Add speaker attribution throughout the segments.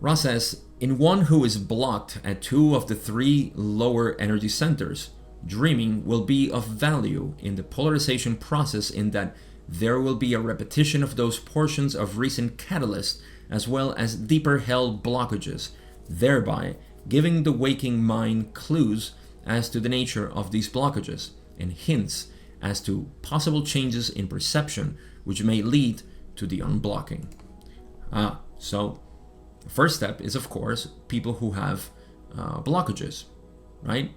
Speaker 1: Ra says, in one who is blocked at 2 of the 3 lower energy centers, dreaming will be of value in the polarization process in that there will be a repetition of those portions of recent catalysts as well as deeper held blockages, thereby giving the waking mind clues as to the nature of these blockages and hints as to possible changes in perception which may lead to the unblocking. So the first step is, of course, people who have blockages, right?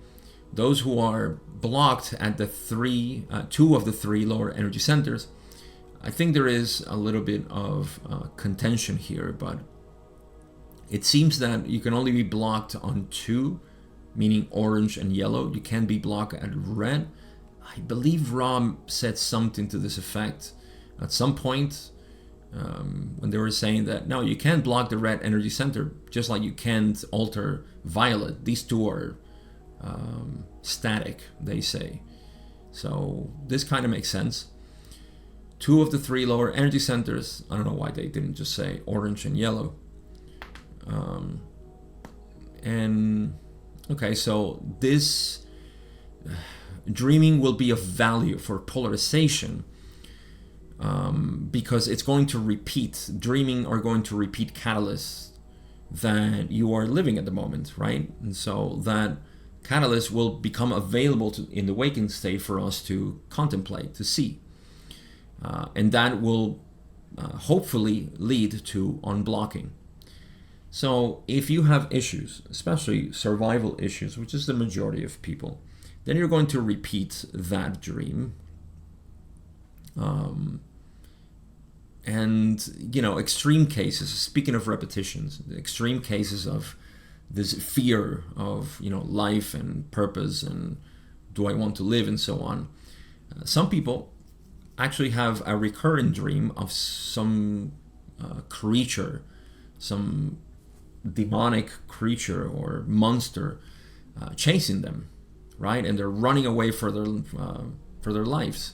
Speaker 1: Those who are blocked at the 2 of the 3 lower energy centers. I think there is a little bit of contention here, but it seems that you can only be blocked on 2, meaning orange and yellow. You can't be blocked at red. I believe Ram said something to this effect at some point when they were saying that, no, you can't block the red energy center, just like you can't alter violet. These 2 are static, they say. So this kind of makes sense. 2 of the 3 lower energy centers, I don't know why they didn't just say orange and yellow. And okay, so this dreaming will be of value for polarization because it's going to repeat, dreaming are going to repeat catalysts that you are living at the moment, right? And so that catalyst will become available in the waking state for us to contemplate, to see. And that will hopefully lead to unblocking. So if you have issues, especially survival issues, which is the majority of people, then you're going to repeat that dream. And, extreme cases, speaking of repetitions, extreme cases of this fear of, life and purpose and do I want to live and so on. Some people actually have a recurring dream of some creature, some demonic creature or monster chasing them, right? And they're running away for their lives.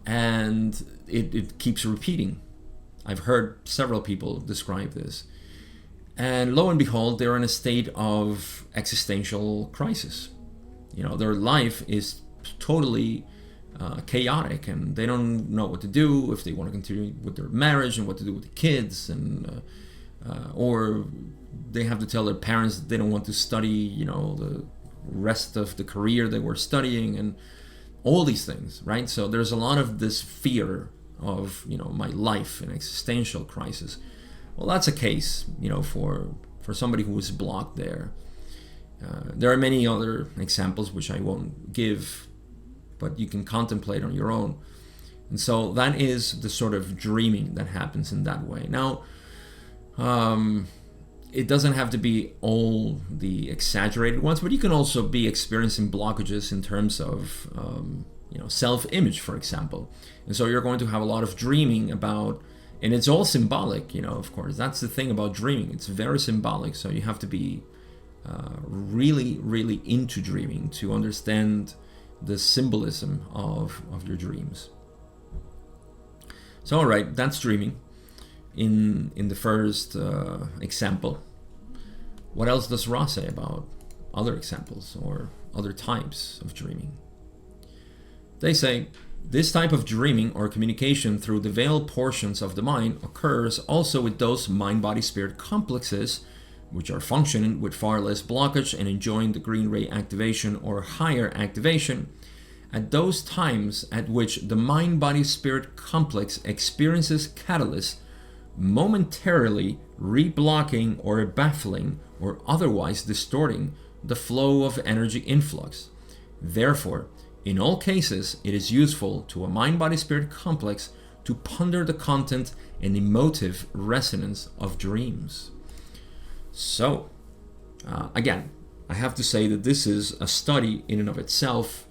Speaker 1: And it keeps repeating. I've heard several people describe this. And lo and behold, they're in a state of existential crisis. Their life is totally chaotic, and they don't know what to do, if they want to continue with their marriage and what to do with the kids, and or they have to tell their parents that they don't want to study, the rest of the career they were studying, and all these things, right? So there's a lot of this fear of, my life and existential crisis. Well, that's a case, for somebody who was blocked there. There are many other examples which I won't give, but you can contemplate on your own. And so that is the sort of dreaming that happens in that way. Now, it doesn't have to be all the exaggerated ones, but you can also be experiencing blockages in terms of, self-image, for example. And so you're going to have a lot of dreaming about, and it's all symbolic, of course. That's the thing about dreaming. It's very symbolic. So you have to be really, really into dreaming to understand the symbolism of your dreams. So, all right, that's dreaming in the first example. What else does Ra say about other examples or other types of dreaming? They say, this type of dreaming or communication through the veiled portions of the mind occurs also with those mind-body-spirit complexes which are functioning with far less blockage and enjoying the green ray activation or higher activation at those times at which the mind-body-spirit complex experiences catalysts momentarily reblocking or baffling or otherwise distorting the flow of energy influx. Therefore, in all cases, it is useful to a mind-body-spirit complex to ponder the content and emotive resonance of dreams. So, again, I have to say that this is a study in and of itself.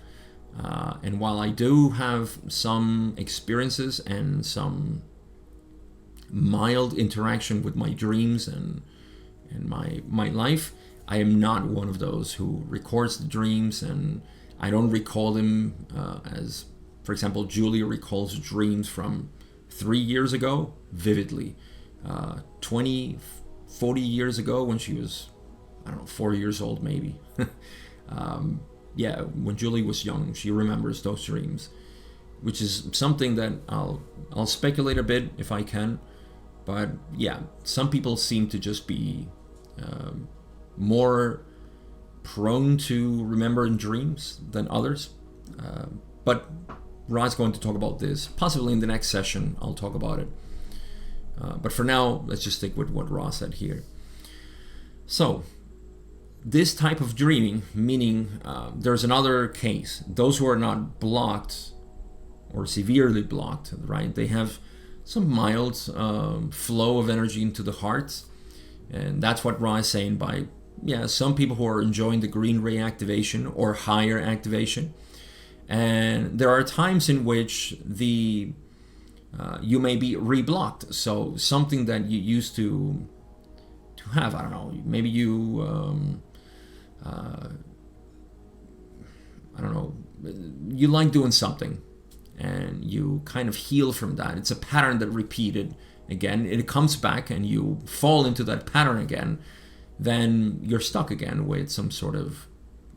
Speaker 1: And while I do have some experiences and some mild interaction with my dreams and my life, I am not one of those who records the dreams, and I don't recall them as, for example, Julia recalls dreams from 3 years ago vividly. 20 40 years ago when she was, I don't know, 4 years old maybe. Yeah, when Julie was young, she remembers those dreams, which is something that I'll speculate a bit if I can. But yeah, some people seem to just be more prone to remember in dreams than others. But Ra's going to talk about this. Possibly in the next session, I'll talk about it. But for now, let's just stick with what Ra said here. So, this type of dreaming, meaning there's another case. Those who are not blocked or severely blocked, right? They have some mild flow of energy into the heart. And that's what Ra is saying by, some people who are enjoying the green ray activation or higher activation. And there are times in which you may be reblocked. So something that you used to have, I don't know, maybe you, I don't know, you like doing something and you kind of heal from that. It's a pattern that repeated again. It comes back and you fall into that pattern again. Then you're stuck again with some sort of,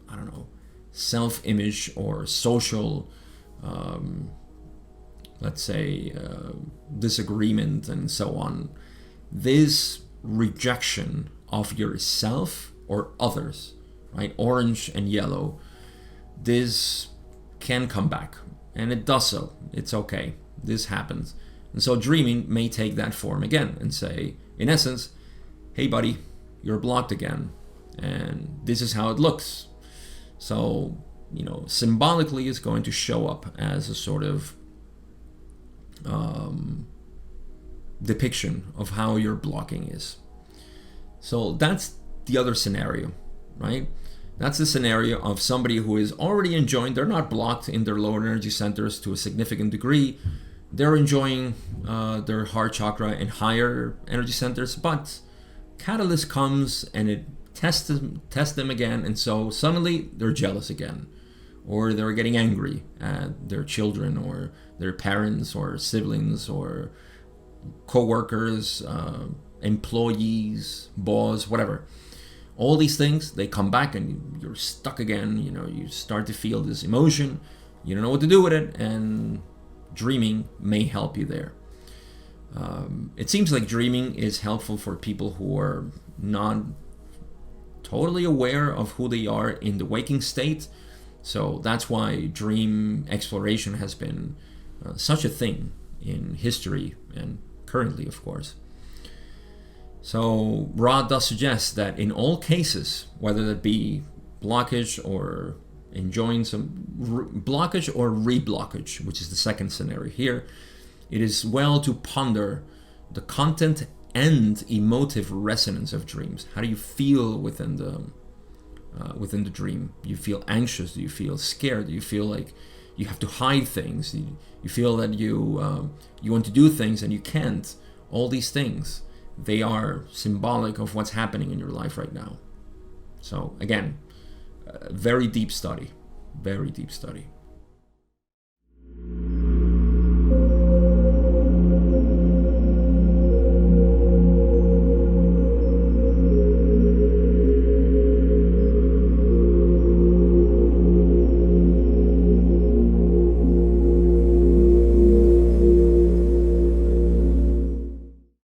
Speaker 1: I don't know, self-image or social, let's say, disagreement and so on. This rejection of yourself or others, right? Orange and yellow, this can come back, and it does so. It's okay. This happens. And so dreaming may take that form again and say, in essence, hey buddy, you're blocked again, and this is how it looks. So, symbolically it's going to show up as a sort of depiction of how your blocking is. So that's the other scenario, right? That's the scenario of somebody who is already enjoying, they're not blocked in their lower energy centers to a significant degree. They're enjoying their heart chakra and higher energy centers, but catalyst comes and it tests them again, and so suddenly they're jealous again, or they're getting angry at their children or their parents or siblings or co-workers, employees, boss, whatever. All these things, they come back and you're stuck again. You start to feel this emotion. You don't know what to do with it, and dreaming may help you there. It seems like dreaming is helpful for people who are not totally aware of who they are in the waking state. So that's why dream exploration has been such a thing in history and currently, of course. So Ra does suggest that in all cases, whether that be blockage or enjoying some blockage or reblockage, which is the second scenario here, it is well to ponder the content and emotive resonance of dreams. How do you feel within the dream? Do you feel anxious? Do you feel scared? Do you feel like you have to hide things? Do you feel that you want to do things and you can't? All these things, they are symbolic of what's happening in your life right now. So again, very deep study, very deep study.